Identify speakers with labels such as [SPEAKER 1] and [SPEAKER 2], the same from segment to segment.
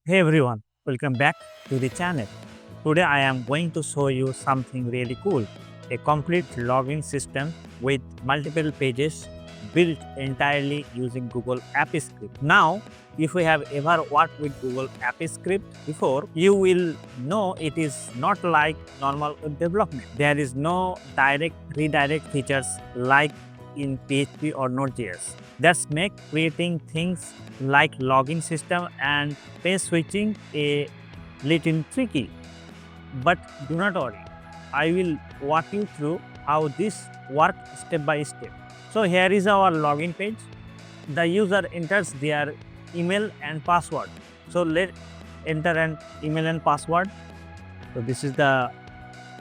[SPEAKER 1] Hey everyone, welcome back to the channel. Today I am going to show you something really cool, a complete login system with multiple pages built entirely using Google Apps Script. Now, if you have ever worked with Google Apps Script before, you will know it is not like normal web development. There is no direct redirect features like in PHP or Node.js. That's make creating things like login system and page switching a little tricky. But do not worry, I will walk you through how this works step by step. So here is our login page. The user enters their email and password. So let enter an email and password. So this is the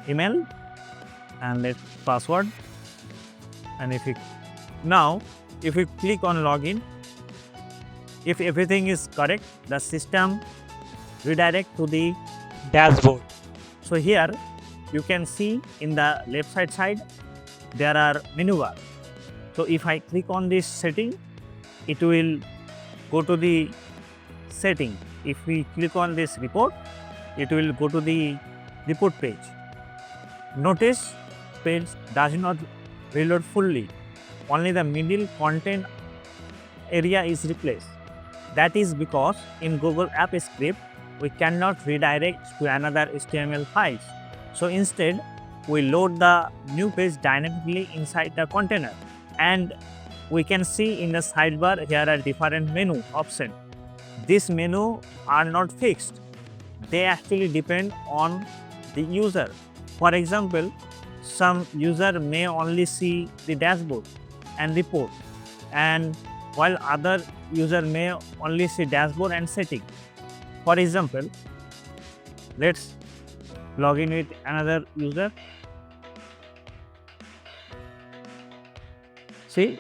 [SPEAKER 1] email and let password. And if you click on login, if everything is correct, the system redirect to the dashboard. So here you can see in the left side there are menu bar. So if I click on this setting, it will go to the setting. If we click on this report, it will go to the report page. Notice page does not reload fully. Only the middle content area is replaced. That is because in Google Apps Script, we cannot redirect to another HTML files. So instead, we load the new page dynamically inside the container. And we can see in the sidebar here are different menu options. These menus are not fixed. They actually depend on the user. For example, some user may only see the dashboard and report, and while other user may only see dashboard and setting. For example, let's log in with another user. See,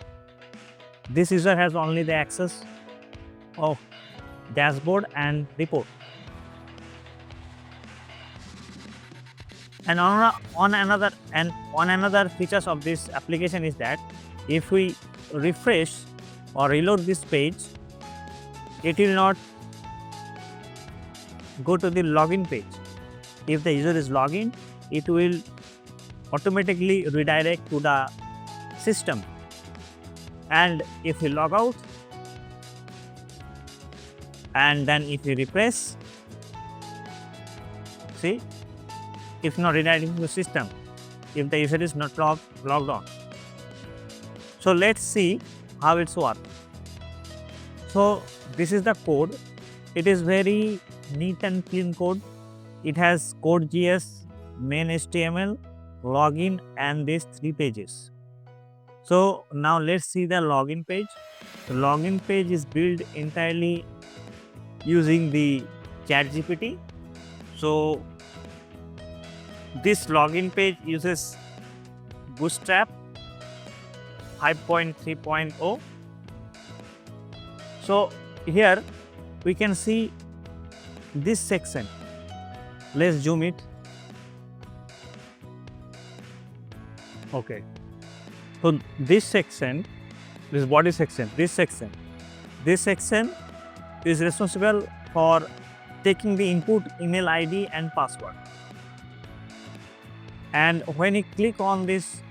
[SPEAKER 1] this user has only the access of dashboard and report. And on another features of this application is that if we refresh or reload this page, it will not go to the login page. If the user is login, it will automatically redirect to the system. And if we log out and then if we refresh, see, it's not redirecting to the system if the user is not logged on. So let's see how it's work. So this is the code. It is very neat and clean code. It has Codebase, main HTML, login, and these 3 pages. So now let's see the login page. The login page is built entirely using the ChatGPT. So this login page uses Bootstrap 5.3.0. So here we can see this section. Let's zoom it. Okay. So this section, this body section, this section is responsible for taking the input email ID and password. And when you click on this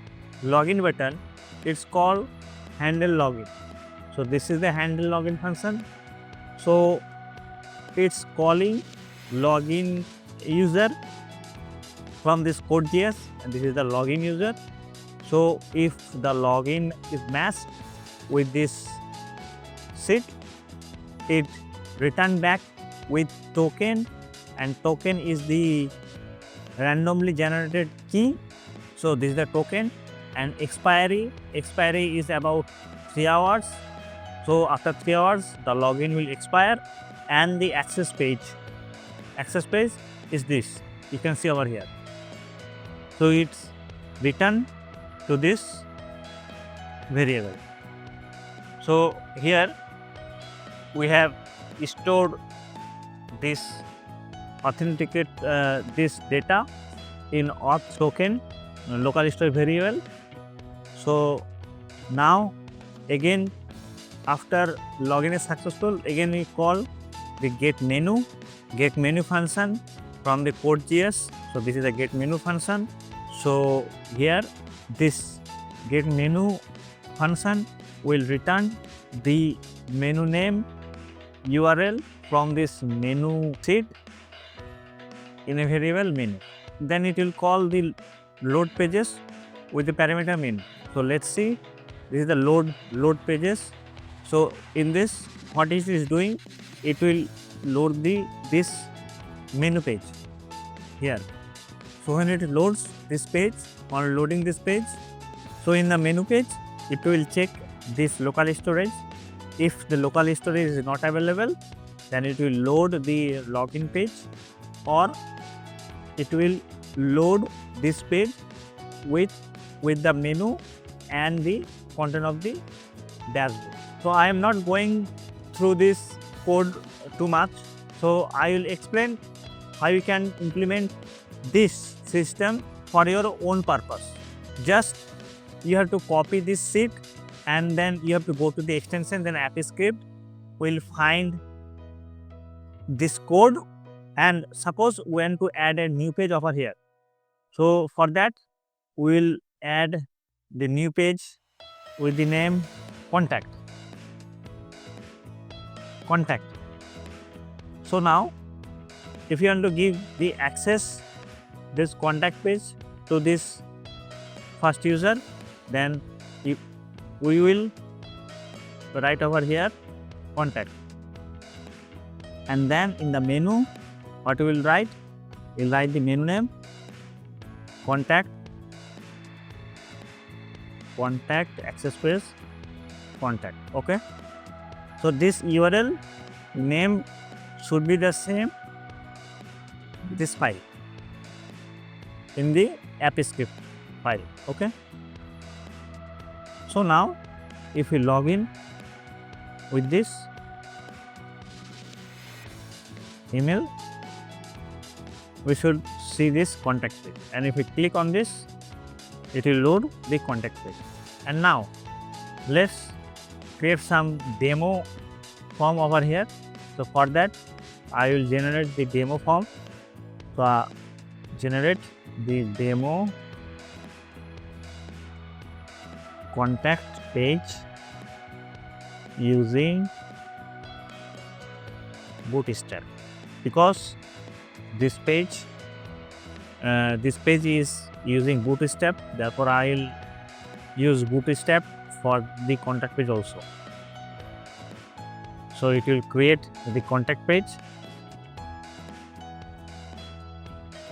[SPEAKER 1] login button, it's called handle login. So this is the handle login function. So it's calling login user from this Codejs, and this is the login user. So if the login is matched with this sheet, it return back with token, and token is the randomly generated key. So this is the token. And expiry is about 3 hours. So after 3 hours, the login will expire, and the access page is this. You can see over here. So it's returned to this variable. So here we have stored this authenticate this data in auth token localStorage variable. So now again, after login is successful, again we call the get menu function from the Codejs. So this is a get menu function. So here this get menu function will return the menu name URL from this menu seed in a variable menu. Then it will call the load pages with the parameter menu. So let's see, this is the load pages. So in this, what it is doing, it will load this menu page here. So when it loads this page, on loading this page, so in the menu page, it will check this local storage. If the local storage is not available, then it will load the login page, or it will load this page with the menu and the content of the dashboard. So I am not going through this code too much. So I will explain how you can implement this system for your own purpose. Just you have to copy this sheet and then you have to go to the extension, then AppScript will find this code, and suppose we want to add a new page over here. So for that we will add the new page with the name contact. So now if you want to give the access this contact page to this first user, then we will write over here contact, and then in the menu what we will write? We will write the menu name contact access page contact. Okay, so this URL name should be the same this file in the AppScript file. Okay, so now if we log in with this email, we should see this contact page, and if we click on this, it will load the contact page. And now let's create some demo form over here. So for that I will generate the demo form. So generate the demo contact page using Bootstrap, because this page is using Bootstrap, therefore I will use Bootstrap for the contact page also. So it will create the contact page.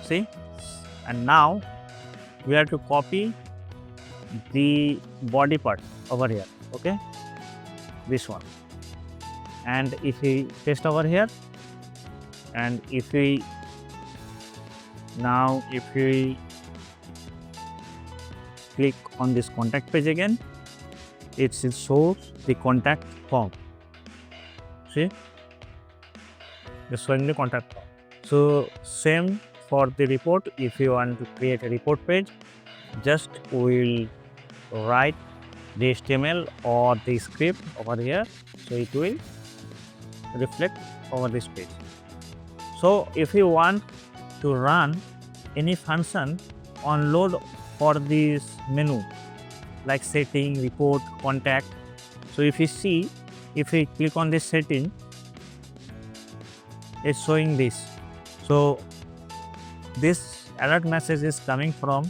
[SPEAKER 1] See, and now we have to copy the body part over here. Okay, this one, and if we paste over here, and if we click on this contact page again, it shows the contact form. See, it's showing the contact form. So same for the report. If you want to create a report page, just we will write the HTML or the script over here, so it will reflect over this page. So if you want to run any function on load for this menu like setting, report, contact, so if you see, if we click on this setting, it's showing this. So this alert message is coming from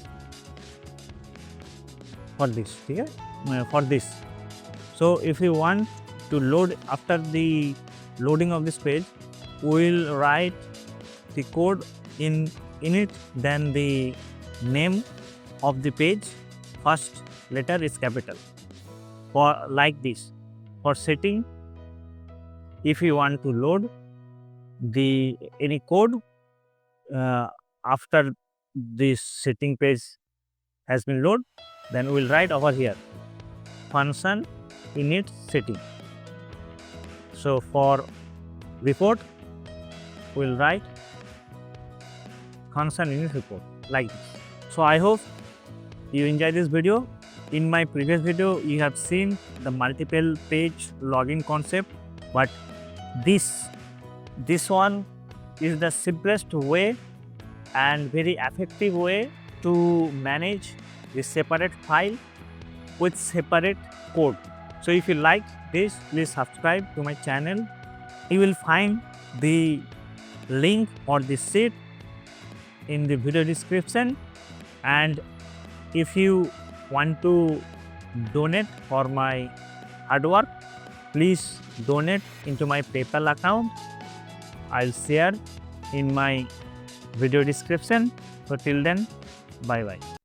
[SPEAKER 1] for this. Okay? For this. So if you want to load, after the loading of this page, we will write the code in it, then the name of the page, first letter is capital, for like this. For setting, if you want to load the any code after this setting page has been loaded, then we will write over here function init setting. So for report, we will write function init report like this. So I hope you enjoy this video. In my previous video, you have seen the multiple page login concept, but this This one is the simplest way and very effective way to manage the separate file with separate code. So if you like this, please subscribe to my channel. You will find the link or the sheet in the video description, and if you want to donate for my hard work, please donate into my PayPal account. I'll share in my video description. So till then, bye bye.